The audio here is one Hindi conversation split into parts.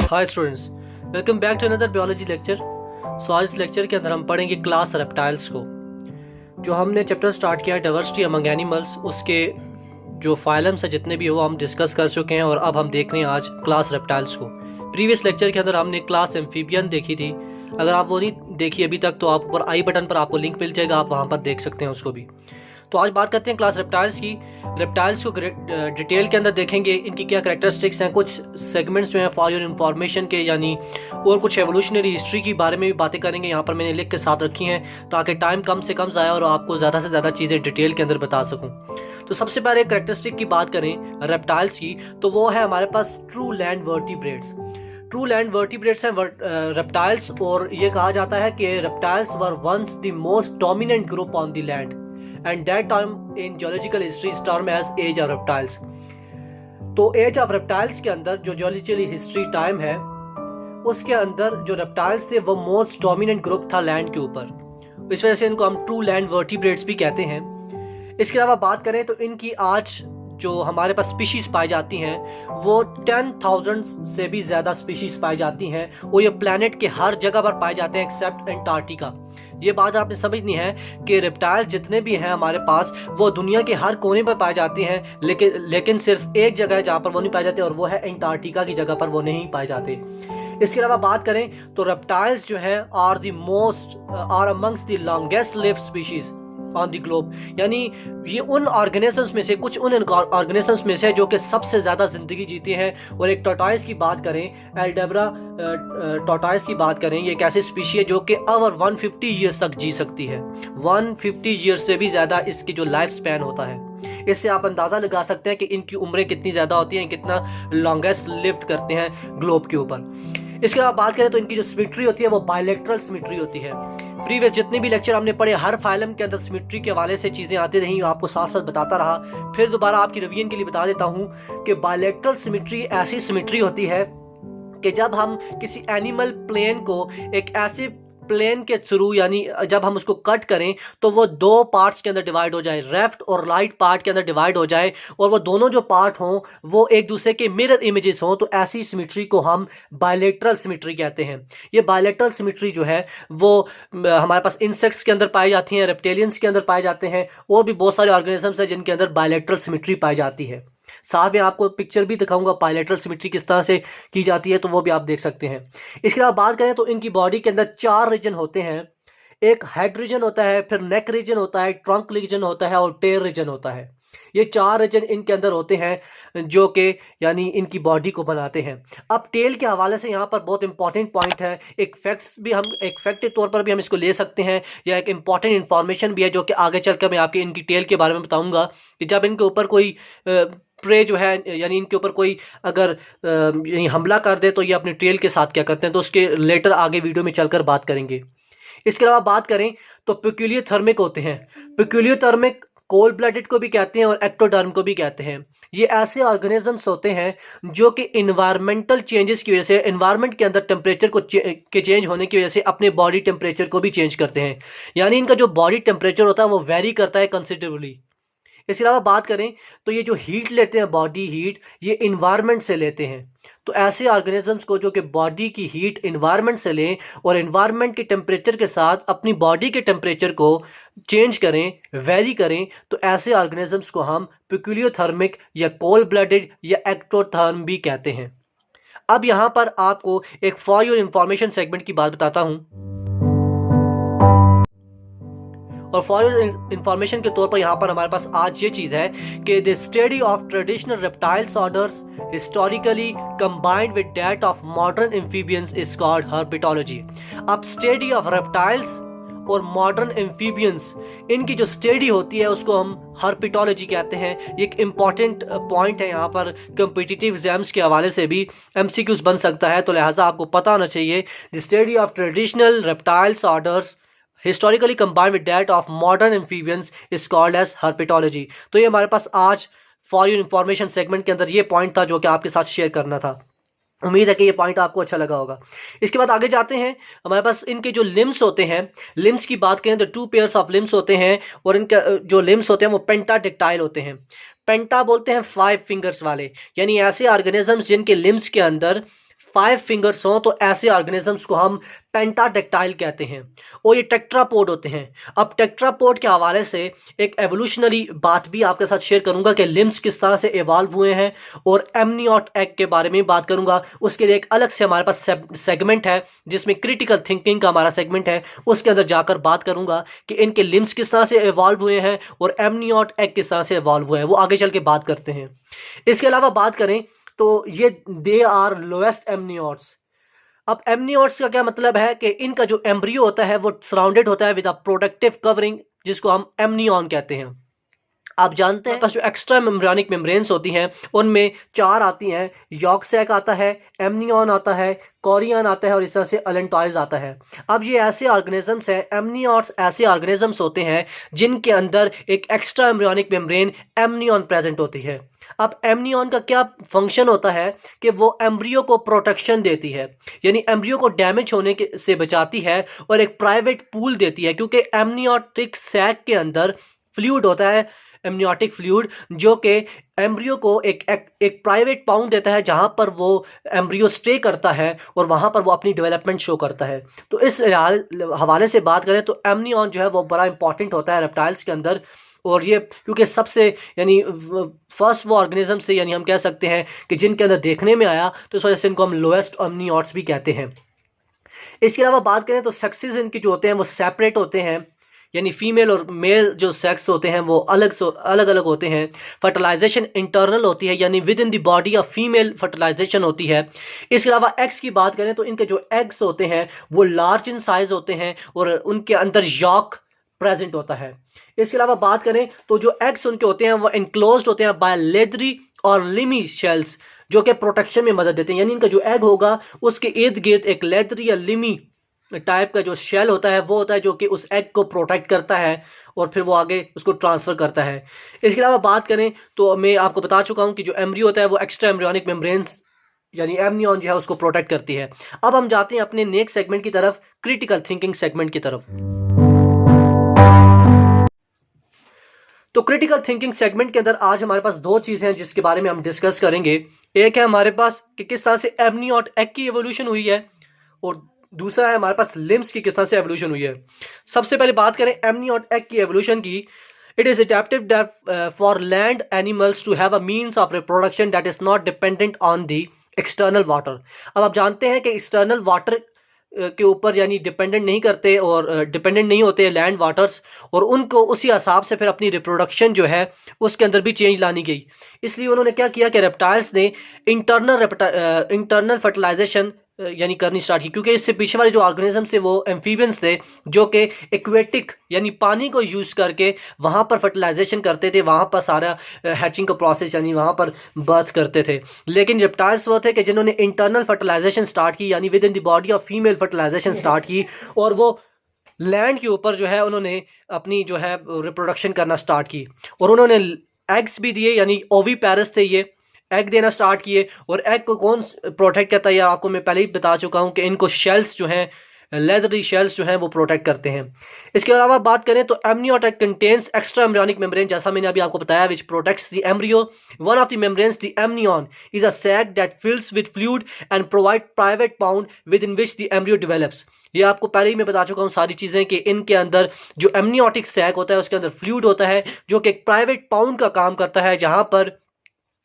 Hi students, welcome back to another biology lecture. आज इस लेक्चर के अंदर हम पढ़ेंगे क्लास रेप्टाइल्स को। जो हमने चैप्टर स्टार्ट किया है डाइवर्सिटी अमंग एनिमल्स, उसके जो फाइलम्स है जितने भी हो हम डिस्कस कर चुके हैं और अब हम देख रहे हैं आज क्लास रेप्टाइल्स को। प्रीवियस लेक्चर के अंदर हमने क्लास एम्फीबियन देखी थी। अगर आप वो नहीं देखी अभी तक तो आप ऊपर आई बटन पर आपको लिंक मिल जाएगा, आप वहाँ पर देख सकते हैं उसको भी। तो आज बात करते हैं क्लास रेप्टाइल्स की। रेप्टाइल्स को डिटेल के अंदर देखेंगे, इनकी क्या कैरेक्टरिस्टिक्स हैं, कुछ सेगमेंट्स जो हैं फॉर योर इन्फॉर्मेशन के, यानी और कुछ एवोल्यूशनरी हिस्ट्री की बारे में भी बातें करेंगे। यहाँ पर मैंने लिख के साथ रखी हैं ताकि टाइम कम से कम जाए और आपको ज़्यादा से ज़्यादा चीज़ें डिटेल के अंदर बता सकूँ। तो सबसे पहले कैरेक्टरिस्टिक की बात करें रेप्टाइल्स की, तो वो है हमारे पास true land vertebrates. True land vertebrates हैं रेप्टाइल्स, और ये कहा जाता है कि reptiles were once the most dominant group on the land and that time in geological history is termed as age of reptiles। तो एज ऑफ रेप्टाइल्स के अंदर जो जियोलॉजिकल हिस्ट्री टाइम है उसके अंदर जो रेप्टाइल्स थे वो मोस्ट डोमिनेंट ग्रुप था लैंड के ऊपर, इस वजह से इनको हम ट्रू लैंड वर्टिब्रेट्स भी कहते हैं। इसके अलावा बात करें तो इनकी आज जो हमारे पास स्पीशीज पाई जाती हैं वो 10,000 से भी ज़्यादा स्पीशीज पाई जाती हैं, वो ये प्लैनेट के हर जगह पर पाए जाते हैं एक्सेप्ट एंटार्क्टिका। ये बात आपने समझनी है कि रेप्टाइल जितने भी हैं हमारे पास वो दुनिया के हर कोने पर पाए जाते हैं, लेकिन सिर्फ एक जगह है जहाँ पर वो नहीं पाए जाते और वो है एंटार्क्टिका की जगह पर वो नहीं पाए जाते। इसके अलावा बात करें तो रेप्टाइल्स जो हैं are amongst the longest lived species on the globe, यानी ये उन ऑर्गेनिजम्स में से कुछ उन ऑर्गेनिजम्स में से जो कि सबसे ज़्यादा ज़िंदगी जीते हैं। और एक टॉर्टॉइस की बात करें, एल्डेब्रा टॉर्टॉइस की बात करें, ये एक ऐसी स्पीशी है जो कि ओवर 150 ईयर्स तक जी सकती है। 150 ईयर्स से भी ज़्यादा इसकी जो लाइफ स्पैन होता है। इससे आप अंदाज़ा लगा सकते हैं कि इनकी उम्रें कितनी ज़्यादा होती हैं, कितना लॉन्गेस्ट लिव्ड करते हैं ग्लोब के ऊपर। इसके अलावा बात करें तो इनकी जो सिमेट्री होती है वो बायलैटरल सिमेट्री होती है। प्रीवियस जितने भी लेक्चर हमने पढ़े हर फाइलम के अंदर सिमेट्री के हवाले से चीज़ें आती रही, आपको साथ साथ बताता रहा। फिर दोबारा आपकी रिवीजन के लिए बता देता हूँ कि बायलैटरल सिमेट्री ऐसी सिमेट्री होती है कि जब हम किसी एनिमल प्लेन को एक ऐसे प्लेन के थ्रू, यानी जब हम उसको कट करें तो वो दो पार्ट्स के अंदर डिवाइड हो जाए, लेफ्ट और राइट पार्ट के अंदर डिवाइड हो जाए, और वो दोनों जो पार्ट हों वो एक दूसरे के मिरर इमेजेस हों, तो ऐसी सिमेट्री को हम बायलैटरल सिमेट्री कहते हैं। ये बायलैटरल सिमेट्री जो है वो हमारे पास इंसेक्ट्स के अंदर पाई जाती हैं, रेप्टिलियंस के अंदर पाए जाते हैं, और भी बहुत सारे ऑर्गेनिजम्स हैं जिनके अंदर बायलैटरल सिमेट्री पाई जाती है। साथ में आपको पिक्चर भी दिखाऊंगा बायलैटरल सिमेट्री किस तरह से की जाती है, तो वो भी आप देख सकते हैं। इसके अलावा बात करें तो इनकी बॉडी के अंदर 4 रीजन होते हैं। एक हेड रीजन होता है, फिर नेक रीजन होता है, ट्रंक रीजन होता है और टेल रीजन होता है। ये 4 रीजन इनके अंदर होते हैं जो कि यानी इनकी बॉडी को बनाते हैं। अब टेल के हवाले से यहाँ पर बहुत इंपॉर्टेंट पॉइंट है, एक फैक्ट के तौर पर भी हम इसको ले सकते हैं, या एक इंपॉर्टेंट इंफॉर्मेशन भी है जो कि आगे चलकर मैं आपकी इनकी टेल के बारे में बताऊंगा कि जब इनके ऊपर कोई प्रे जो है, यानी इनके ऊपर कोई अगर हमला कर दे तो ये अपने टेल के साथ क्या करते हैं, तो उसके लेटर आगे वीडियो में चलकर बात करेंगे। इसके अलावा बात करें तो पेक्यूलियर थर्मिक होते हैं। पेक्यूलियर थर्मिक कोल्ड ब्लडेड को भी कहते हैं और एक्टोडर्म को भी कहते हैं। ये ऐसे ऑर्गेनिजम्स होते हैं जो कि इन्वायरमेंटल चेंजेस की वजह से, इन्वायरमेंट के अंदर टेम्परेचर के चेंज होने की वजह से अपने बॉडी टेम्परेचर को भी चेंज करते हैं, यानी इनका जो बॉडी टेम्परेचर होता है वो वेरी करता है कंसिडरेबली। इसके अलावा बात करें तो ये जो हीट लेते हैं, बॉडी हीट, ये इन्वायरमेंट से लेते हैं। तो ऐसे ऑर्गेनिजम्स को जो कि बॉडी की हीट इन्वायरमेंट से लें और इन्वायरमेंट के टेम्परेचर के साथ अपनी बॉडी के टेम्परेचर को चेंज करें, वेरी करें, तो ऐसे ऑर्गेनिजम्स को हम पेक्यूलियोथर्मिक या कोल्ड ब्लडेड या एक्टोथर्म भी कहते हैं। अब यहाँ पर आपको एक फॉर योर इंफॉर्मेशन सेगमेंट की बात बताता हूँ, और फॉर इंफॉर्मेशन के तौर पर यहाँ पर हमारे पास आज ये चीज़ है कि the study of traditional reptiles orders historically combined with that of modern amphibians is called herpetology. अब स्टडी ऑफ रेप्टाइल्स और मॉडर्न एम्फीबियंस, इनकी जो स्टडी होती है उसको हम हर्पेटोलॉजी कहते हैं। ये एक इम्पॉर्टेंट पॉइंट है, यहाँ पर कम्पिटिटिव एग्जाम्स के हवाले से भी MCQs बन सकता है, तो लिहाजा आपको पता होना चाहिए the study of traditional reptiles orders historically combined with that of modern amphibians is called as herpetology. तो ये हमारे पास आज फॉर योर इंफॉर्मेशन सेगमेंट के अंदर ये पॉइंट था जो कि आपके साथ शेयर करना था। उम्मीद है कि ये पॉइंट आपको अच्छा लगा होगा। इसके बाद आगे जाते हैं, हमारे पास इनके जो लिम्स होते हैं, लिम्स की बात करें तो 2 पेयर्स ऑफ लिम्स होते हैं, और इनका जो लिम्स होते हैं वो पेंटाटेक्टाइल होते हैं। पेंटा बोलते हैं 5 फिंगर्स वाले, यानी ऐसे ऑर्गेनिजम्स जिनके लिम्स के अंदर 5 फिंगर्स हों तो ऐसे ऑर्गेनिजम्स को हम पेंटाटेक्टाइल कहते हैं, और ये टेट्रापोड होते हैं। अब टेट्रापोड के हवाले से एक एवोल्यूशनरी बात भी आपके साथ शेयर करूंगा कि लिम्स किस तरह से इवॉल्व हुए हैं, और एमनियोट एग के बारे में बात करूंगा। उसके लिए एक अलग से हमारे पास सेगमेंट है जिसमें क्रिटिकल थिंकिंग का हमारा सेगमेंट है, उसके अंदर जाकर बात करूंगा कि इनके लिम्स किस तरह से इवॉल्व हुए हैं और एमनियोट एग किस तरह से इवॉल्व हुआ है, वो आगे चल के बात करते हैं। इसके अलावा बात करें तो ये दे आर लोएस्ट एमनियोट्स। अब एमनियोट्स का क्या मतलब है कि इनका जो एम्ब्रियो होता है वो सराउंडेड होता है विद अ प्रोटेक्टिव कवरिंग, जिसको हम एमनियॉन कहते हैं। आप जानते हैं जो एक्स्ट्रा मेम्ब्रेनिक मेम्ब्रेन्स होती हैं उनमें 4 आती हैं, यॉर्क सैक आता है, एमनियॉन आता है, कोरियन आता है, और इस तरह से अलेंटॉइज आता है। अब ये ऐसे ऑर्गेनिजम्स हैं, एमनियॉट्स ऐसे ऑर्गेनिजम्स होते हैं जिनके अंदर एक extra embryonic membrane amnion present होती है। अब एमनियॉन का क्या फंक्शन होता है कि वो एम्ब्रियो को प्रोटेक्शन देती है, यानी एम्ब्रियो को डैमेज होने से बचाती है, और एक प्राइवेट पूल देती है, क्योंकि एमनियोटिक सैक के अंदर फ्लूइड होता है, एमनियोटिक फ्लूइड, जो कि एम्ब्रियो को एक प्राइवेट पाउंड देता है जहां पर वो एम्ब्रियो स्टे करता है और वहां पर वो अपनी डेवलपमेंट शो करता है। तो इस हवाले से बात करें तो एमनियॉन जो है वो बड़ा इंपॉर्टेंट होता है रेप्टाइल्स के अंदर, और ये क्योंकि सबसे यानी फर्स्ट वो ऑर्गेनिज्म से यानी हम कह सकते हैं कि जिनके अंदर देखने में आया, तो इस वजह से इनको हम लोएस्ट एमनियॉट्स भी कहते हैं। इसके अलावा बात करें तो सेक्सेस इनके जो होते हैं वो सेपरेट होते हैं, यानी फीमेल और मेल जो सेक्स होते हैं वो अलग अलग होते हैं। फर्टिलाइजेशन इंटरनल होती है, यानी within the body of female fertilization होती है। इसके अलावा एग्स की बात करें तो इनके जो एग्स होते हैं वो लार्ज इन साइज होते हैं और उनके अंदर यॉक प्रेजेंट होता है। इसके अलावा बात करें तो जो एग्स उनके होते हैं वो इनक्लोज्ड होते हैं बाय लेदरी और लिमी शेल्स, जो कि प्रोटेक्शन में मदद देते हैं। यानी इनका जो एग होगा उसके इर्द गिर्द एक लेदरी या लिमी टाइप का जो शेल होता है वो होता है, जो कि उस एग को प्रोटेक्ट करता है और फिर वो आगे उसको ट्रांसफर करता है। इसके अलावा बात करें तो मैं आपको बता चुका हूं कि जो एम्ब्रियो होता है वो एक्स्ट्रा एम्ब्रियोनिक मेम्ब्रेन्स यानी एमनियॉन जो है उसको प्रोटेक्ट करती है। अब हम जाते हैं अपने नेक्स्ट सेगमेंट की तरफ, क्रिटिकल थिंकिंग सेगमेंट की तरफ। तो क्रिटिकल थिंकिंग सेगमेंट के अंदर आज हमारे पास 2 चीजें हैं जिसके बारे में हम डिस्कस करेंगे। एक है हमारे पास कि किस तरह से एमनियोट एग की एवोल्यूशन हुई है, और दूसरा है हमारे पास लिम्स की किस तरह से एवोल्यूशन हुई है। सबसे पहले बात करें एमनियोट एग की एवोल्यूशन की। It is adaptive for land animals to have a means of reproduction that is not dependent on the external water. अब आप जानते हैं कि एक्सटर्नल वाटर के ऊपर यानी डिपेंडेंट नहीं करते और डिपेंडेंट नहीं होते लैंड वाटर्स, और उनको उसी हिसाब से फिर अपनी रिप्रोडक्शन जो है उसके अंदर भी चेंज लानी गई। इसलिए उन्होंने क्या किया कि रेप्टाइल्स ने इंटरनल फर्टिलाइजेशन यानी करनी स्टार्ट की, क्योंकि इससे पीछे वाले जो ऑर्गेनिज्म थे वो एम्फीबियंस थे जो कि एक्वेटिक यानी पानी को यूज करके वहां पर फर्टिलाइजेशन करते थे, वहां पर सारा हैचिंग का प्रोसेस यानी वहां पर बर्थ करते थे। लेकिन रेप्टाइल्स वो थे कि जिन्होंने इंटरनल फर्टिलाइजेशन स्टार्ट की, यानी within the body of female fertilization start की, और वो लैंड के ऊपर जो है उन्होंने अपनी जो है रिप्रोडक्शन करना स्टार्ट की, और उन्होंने एग्स भी दिए, यानी ओवी पैरस थे, ये एग देना स्टार्ट किए। और एग को कौन प्रोटेक्ट करता है, या आपको मैं पहले ही बता चुका हूं कि इनको शेल्स जो हैं, लेदरी शेल्स जो हैं वो प्रोटेक्ट करते हैं। इसके अलावा बात करें तो amniote egg contains extra embryonic membrane, जैसा मैंने अभी आपको बताया, which protects the embryo. One of the membranes, the amnion, is a sac that fills with fluid and provide private pound within which the embryo develops. ये आपको पहले ही मैं बता चुका हूँ सारी चीजें कि इनके अंदर जो एमनियोटिक सैक होता है उसके अंदर फ्लूइड होता है जो कि एक प्राइवेट पाउंड का काम करता है, जहां पर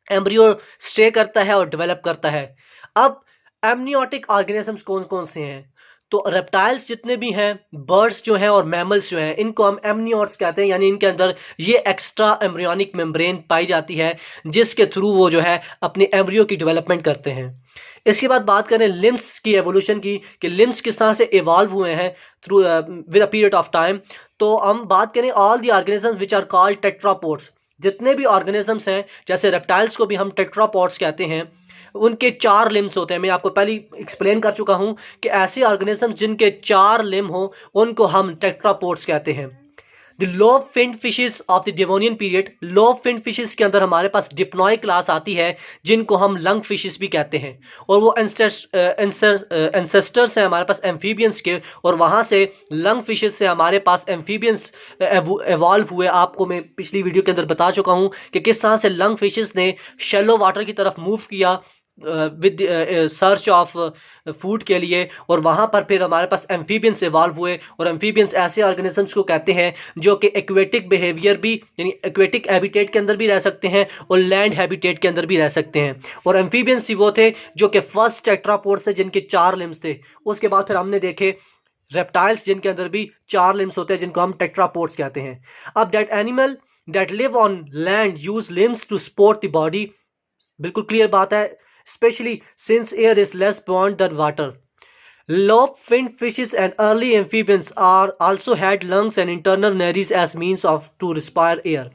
एम्ब्रियो स्टे करता है और डेवलप करता है। अब एमनियोटिक ऑर्गेनिजम्स कौन कौन से हैं, तो रेप्टाइल्स जितने भी हैं, बर्ड्स जो हैं और मैमल्स जो हैं, इनको हम एमनियोट्स कहते हैं, यानी इनके अंदर ये एक्स्ट्रा एम्ब्रियोनिक मेम्ब्रेन पाई जाती है जिसके थ्रू वो जो है अपने एम्ब्रियो की डेवलपमेंट करते हैं। इसके बाद बात करें लिम्स की एवोल्यूशन की, कि लिम्स किस तरह से इवॉल्व हुए हैं through with a period of time. तो हम बात करें all the organisms which are called tetrapods, जितने भी ऑर्गेनिजम्स हैं, जैसे रेप्टाइल्स को भी हम टेट्रापोड्स कहते हैं, उनके 4 लिम्स होते हैं। मैं आपको पहले एक्सप्लेन कर चुका हूं कि ऐसे ऑर्गेनिजम्स जिनके 4 लिम्ब हो उनको हम टेट्रापोड्स कहते हैं। The lobe finned fishes of the Devonian period, lobe finned fishes के अंदर हमारे पास डिप्नॉय क्लास आती है जिनको हम लंग फिशेस भी कहते हैं, और वो एंसेस्टर्स हैं हमारे पास एम्फीबियंस के, और वहाँ से लंग फिशेस से हमारे पास एम्फीबियंस एवॉल्व हुए। आपको मैं पिछली वीडियो के अंदर बता चुका हूँ कि किस तरह से लंग फिशेस ने शैलो वाटर की तरफ मूव किया विद सर्च ऑफ फूड के लिए, और वहाँ पर फिर हमारे पास एम्फीबियंस इवॉल्व हुए। और एम्फीबियंस ऐसे ऑर्गेनिजम्स को कहते हैं जो कि एक्वेटिक बिहेवियर भी, यानी एक्वेटिक हैबिटेट के अंदर भी रह सकते हैं और लैंड हैबिटेट के अंदर भी रह सकते हैं। और एम्फीबियंस ही वो थे जो कि फर्स्ट टेट्रापोड्स थे जिनके 4 लिम्स थे। उसके बाद फिर हमने देखे रेप्टाइल्स जिनके अंदर भी 4 लिम्स होते हैं जिनको हम टेट्रापोड्स कहते हैं। अब that animal that live on land use limbs to support the body, बिल्कुल क्लियर बात है, specially since air is less bond than water. Lobe-finned fishes and early amphibians are also had lungs and internal nares as means of to respire air।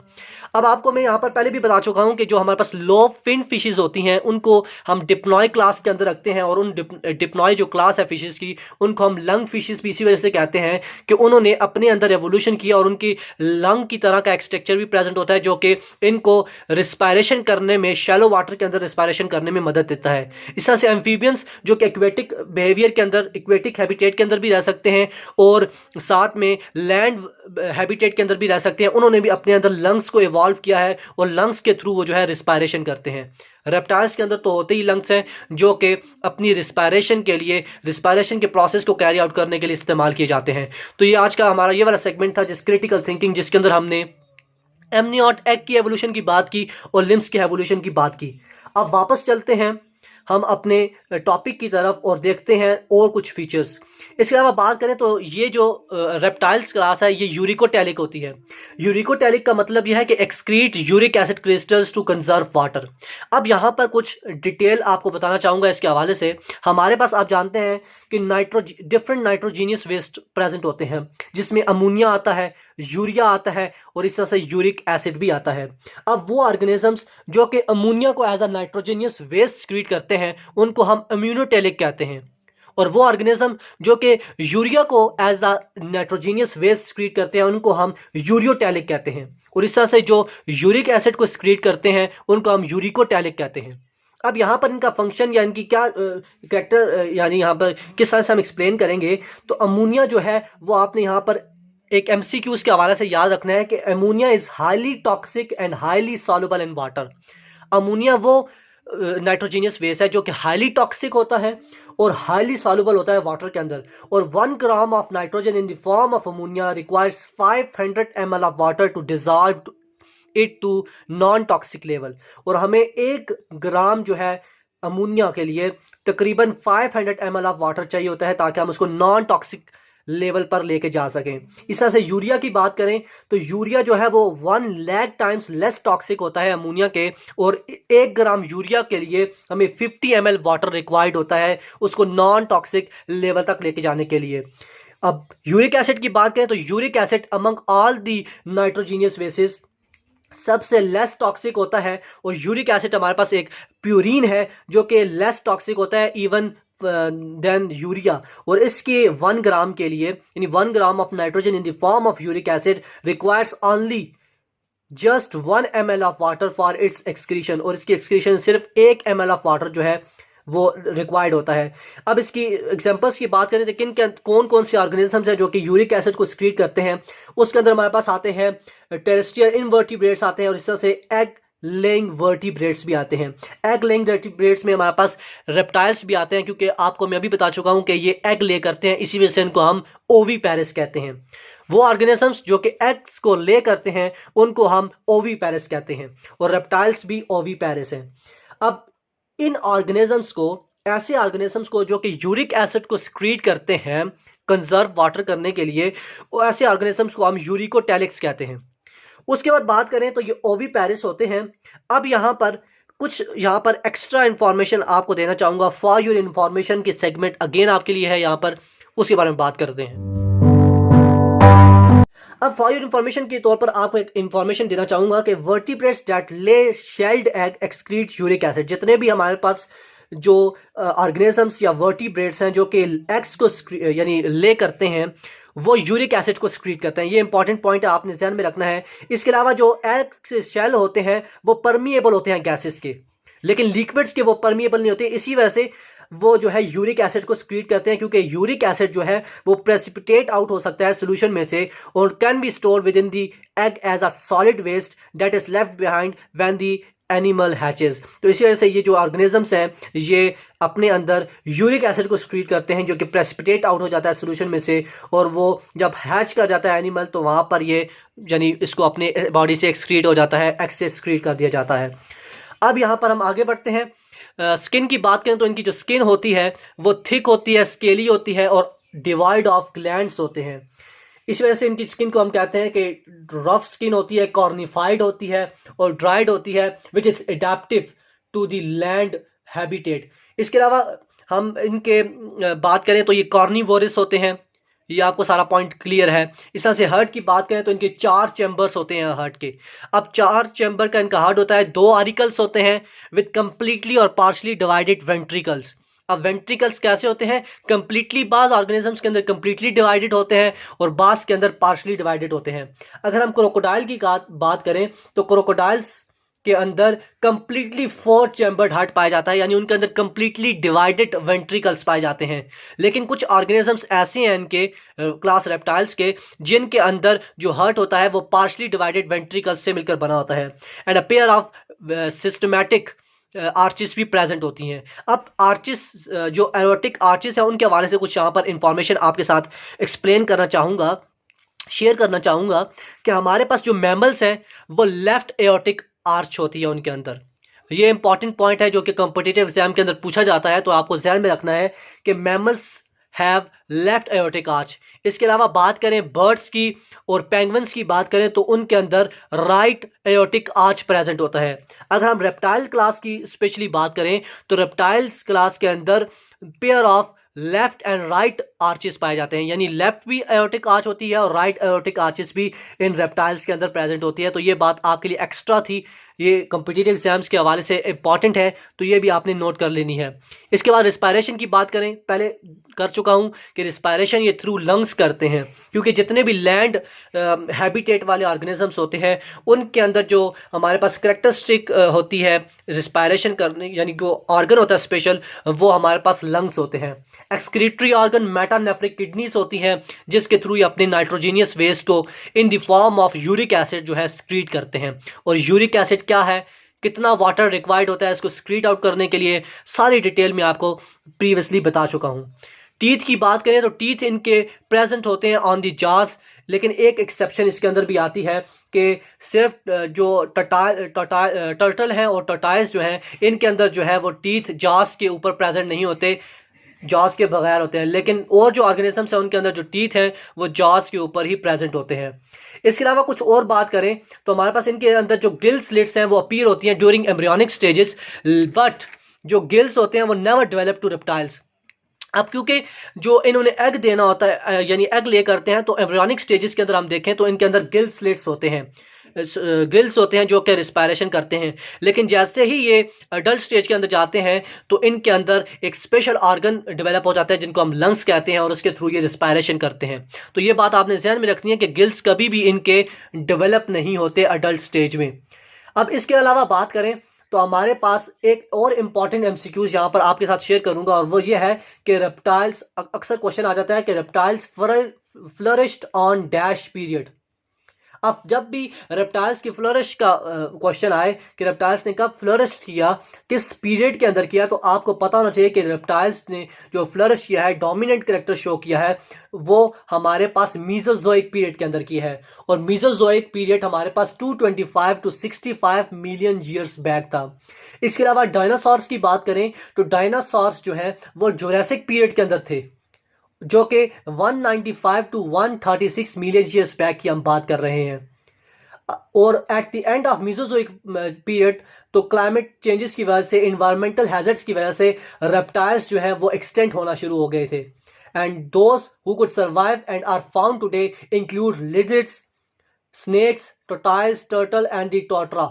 अब आपको मैं यहाँ पर पहले भी बता चुका हूँ कि जो हमारे पास लोब फिन फिशेज होती हैं उनको हम डिप्नॉय क्लास के अंदर रखते हैं, और उन डिप्नॉय जो क्लास है फिशेज की उनको हम लंग फिशेज भी इसी वजह से कहते हैं कि उन्होंने अपने अंदर एवोल्यूशन किया और उनकी लंग की तरह का एक स्ट्रक्चर भी प्रेजेंट होता है जो कि इनको रिस्पायरेशन करने में, शैलो वाटर के अंदर रिस्पायरेशन करने में मदद देता है। इस तरह से एम्फीबियंस जो कि एक्वेटिक बिहेवियर के अंदर, एक्वेटिक हैबिटेट के अंदर भी रह सकते हैं और साथ में लैंड हैबिटेट के अंदर भी रह सकते हैं, उन्होंने भी अपने अंदर लंग्स को इवॉल्व किया है और लंग्स के थ्रू वो जो है रिस्पायरेशन करते हैं। रेप्टाइल्स के अंदर तो होते ही लंग्स हैं जो कि अपनी रिस्पायरेशन के लिए, रिस्पायरेशन के प्रोसेस को कैरी आउट करने के लिए इस्तेमाल किए जाते हैं। तो ये आज का हमारा ये वाला सेगमेंट था जिस क्रिटिकल थिंकिंग, जिसके अंदर हमने एमनियोट एग की एवोल्यूशन की बात की और लिम्स की एवोल्यूशन की बात की। अब वापस चलते हैं हम अपने टॉपिक की तरफ और देखते हैं और कुछ फीचर्स। इसके अलावा बात करें तो ये जो रेप्टाइल्स क्लास है ये यूरिकोटैलिक होती है। यूरिकोटैलिक का मतलब यह है कि excrete uric acid crystals to conserve water. अब यहाँ पर कुछ डिटेल आपको बताना चाहूँगा इसके हवाले से। हमारे पास आप जानते हैं कि डिफरेंट नाइट्रोजीनियस वेस्ट प्रेजेंट होते हैं जिसमें अमोनिया आता है, यूरिया आता है और इस तरह से यूरिक एसिड भी आता है। अब वो ऑर्गेनिजम्स जो कि अमोनिया को as a nitrogenous waste create करते हैं उनको हम इम्यूनोटैलिक कहते हैं, और वो ऑर्गेनिज्म जो कि यूरिया को as a nitrogenous waste excrete करते हैं उनको हम यूरियोटैलिक कहते हैं, और इस तरह से जो यूरिक एसिड को एक्सक्रीट करते हैं उनको हम यूरिकोटैलिक कहते हैं। अब यहाँ पर इनका फंक्शन या इनकी क्या कैरेक्टर, यानी यहाँ पर किस तरह से हम एक्सप्लेन करेंगे, तो अमोनिया जो है वो आपने यहाँ पर एक MCQs के हवाले से याद रखना है कि ammonia is highly toxic and highly soluble in water. Ammonia वो नाइट्रोजीनियस वेस्ट है जो कि हाईली टॉक्सिक होता है और हाईली सॉल्युबल होता है वाटर के अंदर, और 1 gram of nitrogen in the form of ammonia requires 500 ml of water to dissolve it to non toxic level. और हमें 1 ग्राम जो है अमोनिया के लिए तकरीबन 500 ml ऑफ वाटर चाहिए होता है ताकि हम उसको नॉन टॉक्सिक लेवल पर लेके जा सकें। इस तरह से यूरिया की बात करें तो यूरिया जो है वो 1 लाख टाइम्स लेस टॉक्सिक होता है अमोनिया के, और 1 ग्राम यूरिया के लिए हमें 50 ml वाटर रिक्वायर्ड होता है उसको नॉन टॉक्सिक लेवल तक लेके जाने के लिए। अब यूरिक एसिड की बात करें तो uric acid among all the nitrogenous basis सबसे लेस टॉक्सिक होता है, और यूरिक एसिड हमारे पास एक प्यूरिन है जो कि लेस टॉक्सिक होता है इवन देन यूरिया, और इसके 1 ग्राम के लिए, यानी 1 gram of nitrogen in the form of uric acid requires only just 1 ml of water for its excretion, और इसकी एक्सक्रीशन सिर्फ 1 ml ऑफ वाटर जो है वो रिक्वायर्ड होता है। अब इसकी एग्जांपल्स की बात करें तो कौन कौन से ऑर्गेनिजम्स हैं जो कि यूरिक एसिड को एक्सक्रीट करते हैं, उसके अंदर हमारे पास आते हैं टेरेस्ट्रियल इनवर्टिब्रेट्स आते हैं, और इस तरह से एग लेइंग वर्टिब्रेट्स भी आते हैं। एग लेइंग वर्टिब्रेट्स में हमारे पास रेप्टाइल्स भी आते हैं, क्योंकि आपको मैं अभी बता चुका हूं कि ये एग ले करते हैं, इसी वजह से इनको हम ओवीपैरिस कहते हैं। वो ऑर्गेनिजम्स जो कि एग्स को ले करते हैं उनको हम ओवीपैरिस कहते हैं, और रेप्टाइल्स भी ओवीपैरिस हैं। अब इन ऑर्गेनिजम्स को, ऐसे ऑर्गेनिजम्स को जो कि यूरिक एसिड को एक्सक्रीट करते हैं कंजर्व वाटर करने के लिए, ऐसे ऑर्गेनिजम्स को हम यूरिकोटैलिक्स कहते हैं। उसके बाद बात करें तो ये ओवीपैरिस होते हैं। अब यहाँ पर एक्स्ट्रा इंफॉर्मेशन आपको देना चाहूंगा फॉर योर इंफॉर्मेशन की सेगमेंट अगेन आपके लिए है यहाँ पर, उसके बारे में बात करते हैं। अब फॉर योर इंफॉर्मेशन के तौर पर आपको एक इंफॉर्मेशन देना चाहूंगा कि वर्टिब्रेट्स दैट ले shelled egg excrete uric acid. जितने भी हमारे पास जो ऑर्गेनिजम्स या वर्टिब्रेट्स हैं जो कि एग्स को यानी ले करते हैं वो यूरिक एसिड को एक्सक्रीट करते हैं। ये इंपॉर्टेंट पॉइंट है, आपने ध्यान में रखना है। इसके अलावा जो एग से शेल होते हैं वो परमिएबल होते हैं गैसेस के, लेकिन लिक्विड्स के वो परमिएबल नहीं होते। इसी वजह से वो जो है यूरिक एसिड को एक्सक्रीट करते हैं, क्योंकि यूरिक एसिड जो है वो प्रेसिपिटेट आउट हो सकता है सोल्यूशन में से और can be store within the egg as a solid waste that is left behind when the animal hatches. तो इसी वजह से ये जो ऑर्गेनिजम्स हैं ये अपने अंदर यूरिक एसिड को एक्सक्रीट करते हैं, जो कि प्रेसिपिटेट आउट हो जाता है सोल्यूशन में से, और वो जब हैच कर जाता है एनिमल तो वहाँ पर ये यानी इसको अपने बॉडी से एक्सक्रीट हो जाता है, एक्सक्रीट कर दिया जाता है। अब यहाँ पर हम आगे बढ़ते हैं। स्किन की बात करें तो इनकी जो स्किन होती है वो थिक होती है, स्केली होती है और डिवाइड ऑफ ग्लैंड्स होते हैं। इस वजह से इनकी स्किन को हम कहते हैं कि रफ स्किन होती है, कॉर्निफाइड होती है और ड्राइड होती है, which is adaptive to the land habitat. इसके अलावा हम इनके बात करें तो ये कॉर्निवोरस होते हैं। ये आपको सारा पॉइंट क्लियर है। इस तरह से हार्ट की बात करें तो इनके 4 चैम्बर्स होते हैं हार्ट के। अब 4 चैम्बर का इनका हार्ट होता है, 2 आरिकल्स होते हैं विद कंप्लीटली और पार्शली डिवाइडेड वेंट्रिकल्स। अब वेंट्रिकल्स कैसे होते हैं? कंप्लीटली बाज ऑर्गेनिजम्स के अंदर कंप्लीटली डिवाइडेड होते हैं और बाज के अंदर पार्शली डिवाइडेड होते हैं। अगर हम क्रोकोडाइल की बात करें तो क्रोकोडाइल्स के अंदर कंप्लीटली 4 चैम्बर्ड हार्ट पाया जाता है, यानी उनके अंदर कंप्लीटली डिवाइडेड वेंट्रिकल्स पाए जाते हैं। लेकिन कुछ ऑर्गेनिजम्स ऐसे हैं इनके क्लास रेप्टाइल्स के जिनके अंदर जो हार्ट होता है वो पार्शली डिवाइडेड वेंट्रिकल्स से मिलकर बना होता है and a pair of systematic Archies भी प्रेजेंट होती हैं। अब आर्चिस जो एरोटिक आर्चिस है उनके हवाले से कुछ यहाँ पर इंफॉर्मेशन आपके साथ एक्सप्लेन करना चाहूँगा, शेयर करना चाहूँगा कि हमारे पास जो मैमल्स हैं वो लेफ्ट एओर्टिक आर्च होती है उनके अंदर। ये इंपॉर्टेंट पॉइंट है जो कि कॉम्पिटिटिव एग्जाम के अंदर पूछा जाता है, तो आपको ध्यान में रखना है कि mammals have left aortic arch. इसके अलावा बात करें बर्ड्स की और पेंगुइन्स की बात करें तो उनके अंदर राइट एओर्टिक आर्च प्रेजेंट होता है। अगर हम रेप्टाइल क्लास की स्पेशली बात करें तो रेप्टाइल्स क्लास के अंदर pair of left and right Archies पाए जाते हैं, यानी लेफ्ट भी एओर्टिक आर्च होती है और राइट एओर्टिक आर्चिस भी इन रेप्टाइल्स के अंदर प्रेजेंट होती है। तो ये बात आपके लिए एक्स्ट्रा थी, ये कॉम्पिटिटिव एग्जाम्स के हवाले से इंपॉर्टेंट है, तो ये भी आपने नोट कर लेनी है। इसके बाद रिस्पायरेशन की बात करें, पहले कर चुका हूँ कि रिस्पायरेशन ये थ्रू लंग्स करते हैं, क्योंकि जितने भी लैंड हैबिटेट वाले ऑर्गेनिजम्स होते हैं उनके अंदर जो हमारे पास करेक्टरिस्टिक होती है रिस्पायरेशन करने, यानी जो ऑर्गन होता है स्पेशल, वो हमारे पास लंग्स होते हैं। एक्सक्रीटरी ऑर्गन मेटानेफ्रिक किडनीज होती हैं जिसके थ्रू ये अपने नाइट्रोजीनियस वेस्ट को इन the form of uric acid जो है स्क्रीट करते हैं। और यूरिक एसिड क्या है, कितना वाटर रिक्वायर्ड होता है इसको स्क्रीट आउट करने के लिए, सारी डिटेल में आपको प्रीवियसली बता चुका हूँ। टीथ की बात करें तो टीथ इनके प्रेजेंट होते हैं ऑन दी जॉज, लेकिन एक एक्सेप्शन इसके अंदर भी आती है कि सिर्फ जो टर्टल हैं और टर्टाइल्स जो हैं इनके अंदर जो है वो टीथ जॉज के ऊपर प्रेजेंट नहीं होते, जॉज के बगैर होते हैं। लेकिन और जो ऑर्गेनिजम्स हैं उनके अंदर जो टीथ हैं वो जॉज के ऊपर ही प्रेजेंट होते हैं। इसके अलावा कुछ और बात करें तो हमारे पास इनके अंदर जो गिल स्लिट्स हैं वो अपीयर होती हैं ड्यूरिंग एम्ब्रियोनिक स्टेजेस, बट जो गिल्स होते हैं वो नेवर डेवलप टू रेप्टाइल्स। अब क्योंकि जो इन्होंने एग देना होता है यानी एग ले करते हैं, तो एम्ब्रियोनिक स्टेजेस के अंदर हम देखें तो इनके अंदर गिल स्लिट्स होते हैं, गिल्स होते हैं जो कि रिस्पायरेशन करते हैं। लेकिन जैसे ही ये अडल्ट स्टेज के अंदर जाते हैं तो इनके अंदर एक स्पेशल ऑर्गन डेवलप हो जाता है जिनको हम लंग्स कहते हैं और उसके थ्रू ये रिस्पायरेशन करते हैं। तो ये बात आपने ध्यान में रखनी है कि गिल्स कभी भी इनके डेवलप नहीं होते अडल्ट स्टेज में। अब इसके अलावा बात करें तो हमारे पास एक और इम्पॉर्टेंट एमसीक्यूज यहाँ पर आपके साथ शेयर करूंगा, और वो ये है कि रेप्टाइल्स, अक्सर क्वेश्चन आ जाता है कि reptiles flourished on dash period. अब जब भी रेप्टाइल्स की फ्लरिश का क्वेश्चन आए कि रेप्टाइल्स ने कब फ्लरिश किया, किस पीरियड के अंदर किया, तो आपको पता होना चाहिए कि रेप्टाइल्स ने जो फ्लरिश किया है, डोमिनेंट कैरेक्टर शो किया है, वो हमारे पास मीजोजोइक पीरियड के अंदर किया है। और मीजोजोइक पीरियड हमारे पास 225 to 65 मिलियन ईयर्स बैक था। इसके अलावा डायनासॉर्स की बात करें तो डायनासॉर्स जो है वो जुरासिक पीरियड के अंदर थे, जो कि 195 to 136 मिलियन ईयर्स बैक की हम बात कर रहे हैं। और at the end of Mesozoic period तो क्लाइमेट चेंजेस की वजह से, इन्वायरमेंटल हैजर्ड्स की वजह से रेप्टाइल्स जो है वो एक्सटेंट होना शुरू हो गए थे। And those who could survive and are found today include lizards, snakes, tortoises, turtle and the tuatara.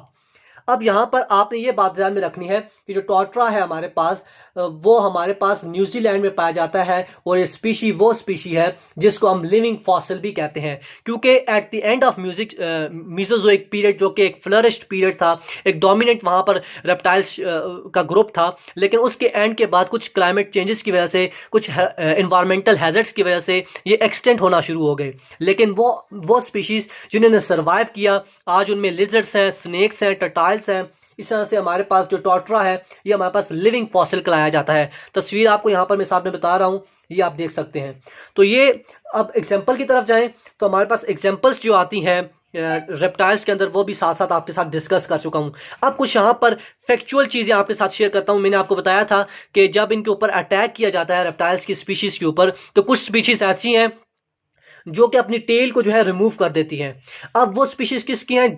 अब यहाँ पर आपने ये बात ध्यान में रखनी है कि जो टोट्रा है हमारे पास, वो हमारे पास न्यूजीलैंड में पाया जाता है, और ये स्पीशी वो स्पीशी है जिसको हम लिविंग फॉसिल भी कहते हैं, क्योंकि at the end of Mesozoic period जो कि एक फ्लरिश्ड पीरियड था, एक डोमिनेंट वहाँ पर रेप्टाइल्स का ग्रुप था, लेकिन उसके एंड के बाद कुछ क्लाइमेट चेंजेस की वजह से, कुछ इन्वायरमेंटल हैजर्ड्स की वजह से ये एक्सटेंट होना शुरू हो गए। लेकिन वो स्पीशीज जिन्होंने सर्वाइव किया, आज उनमें लिजर्ड्स हैं, स्नेक्स हैं, टर्टाइल्स हैं, इस तरह से हमारे पास जो टॉर्टरा है ये हमारे पास लिविंग फॉसिल कहलाया जाता है। तस्वीर आपको यहाँ पर मैं साथ में बता रहा हूँ, ये आप देख सकते हैं। तो ये अब एग्जाम्पल की तरफ जाएं तो हमारे पास एग्जाम्पल्स जो आती हैं रेप्टाइल्स के अंदर वो भी साथ साथ आपके साथ डिस्कस कर चुका हूँ। अब कुछ यहाँ पर फैक्चुअल चीज़ें आपके साथ शेयर करता हूँ। मैंने आपको बताया था कि जब इनके ऊपर अटैक किया जाता है रेप्टाइल्स की स्पीशीज़ के ऊपर, तो कुछ स्पीशीज़ ऐसी हैं जो कि अपनी टेल को जो है रिमूव कर देती हैं। अब वो स्पीशीज़ किसकी हैं?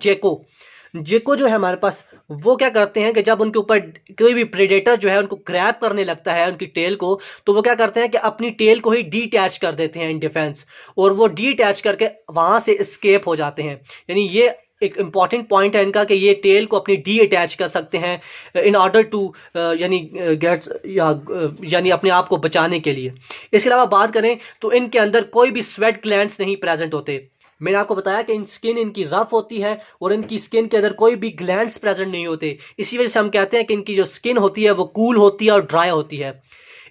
जेको जो है हमारे पास, वो क्या करते हैं कि जब उनके ऊपर कोई भी प्रेडेटर जो है उनको ग्रैब करने लगता है उनकी टेल को, तो वो क्या करते हैं कि अपनी टेल को ही डीटैच कर देते हैं इन डिफेंस, और वो डीटैच करके वहाँ से एस्केप हो जाते हैं। यानी ये एक इम्पॉर्टेंट पॉइंट है इनका कि ये टेल को अपनी डी अटैच कर सकते हैं इन ऑर्डर टू यानी गेट्स यानी अपने आप को बचाने के लिए। इसके अलावा बात करें तो इनके अंदर कोई भी स्वेट ग्लैंड्स नहीं प्रेजेंट होते। मैंने आपको बताया कि स्किन इनकी रफ होती है और इनकी स्किन के अंदर कोई भी ग्लैंड्स प्रेजेंट नहीं होते। इसी वजह से हम कहते हैं कि इनकी जो स्किन होती है वो कूल होती है और ड्राई होती है।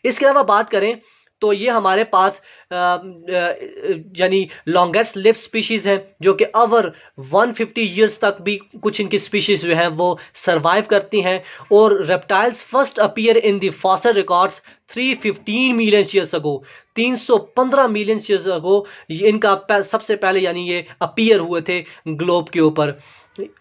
इसके अलावा बात करें तो ये हमारे पास यानी लॉन्गेस्ट लिव स्पीशीज़ हैं जो कि ओवर 150 ईयर्स तक भी कुछ इनकी स्पीशीज़ जो हैं वो सरवाइव करती हैं। और reptiles first appear in the fossil records 315 million years ago, 315 million years ago इनका सबसे पहले यानी ये अपीयर हुए थे ग्लोब के ऊपर।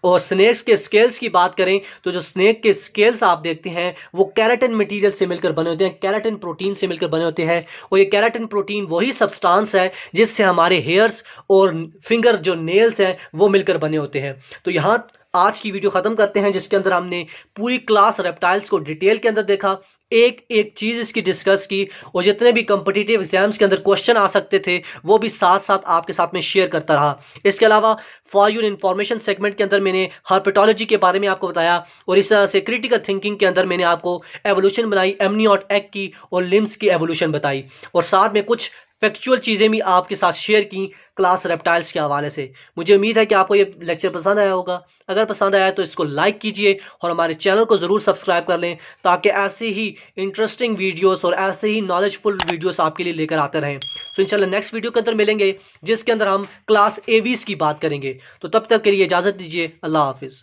और स्नेक्स के स्केल्स की बात करें तो जो स्नेक के स्केल्स आप देखते हैं वो केराटिन मटेरियल से मिलकर बने होते हैं, केराटिन प्रोटीन से मिलकर बने होते हैं। और ये केराटिन प्रोटीन वही सब्सटेंस है जिससे हमारे हेयर्स और फिंगर जो नेल्स हैं वो मिलकर बने होते हैं। तो यहाँ आज की वीडियो ख़त्म करते हैं जिसके अंदर हमने पूरी क्लास रेप्टाइल्स को डिटेल के अंदर देखा, एक एक चीज़ इसकी डिस्कस की, और जितने भी कॉम्पिटिटिव एग्जाम्स के अंदर क्वेश्चन आ सकते थे वो भी साथ साथ आपके साथ में शेयर करता रहा। इसके अलावा फॉर यूर इन्फॉर्मेशन सेगमेंट के अंदर मैंने हर्पेटोलॉजी के बारे में आपको बताया, और इस तरह से क्रिटिकल थिंकिंग के अंदर मैंने आपको एवोल्यूशन बनाई, एमनियोट एग की और लिम्स की एवोल्यूशन बताई, और साथ में कुछ फैक्चुअल चीज़ें भी आपके साथ शेयर की क्लास रेप्टाइल्स के हवाले से। मुझे उम्मीद है कि आपको ये लेक्चर पसंद आया होगा। अगर पसंद आया तो इसको लाइक कीजिए और हमारे चैनल को ज़रूर सब्सक्राइब कर लें ताकि ऐसे ही इंटरेस्टिंग वीडियोस और ऐसे ही नॉलेजफुल वीडियोस आपके लिए लेकर आते रहें। तो इंशाल्लाह नेक्स्ट वीडियो के अंदर मिलेंगे जिसके अंदर हम क्लास एवीज़ की बात करेंगे। तो तब तक के लिए इजाज़त दीजिए। अल्लाह हाफिज़।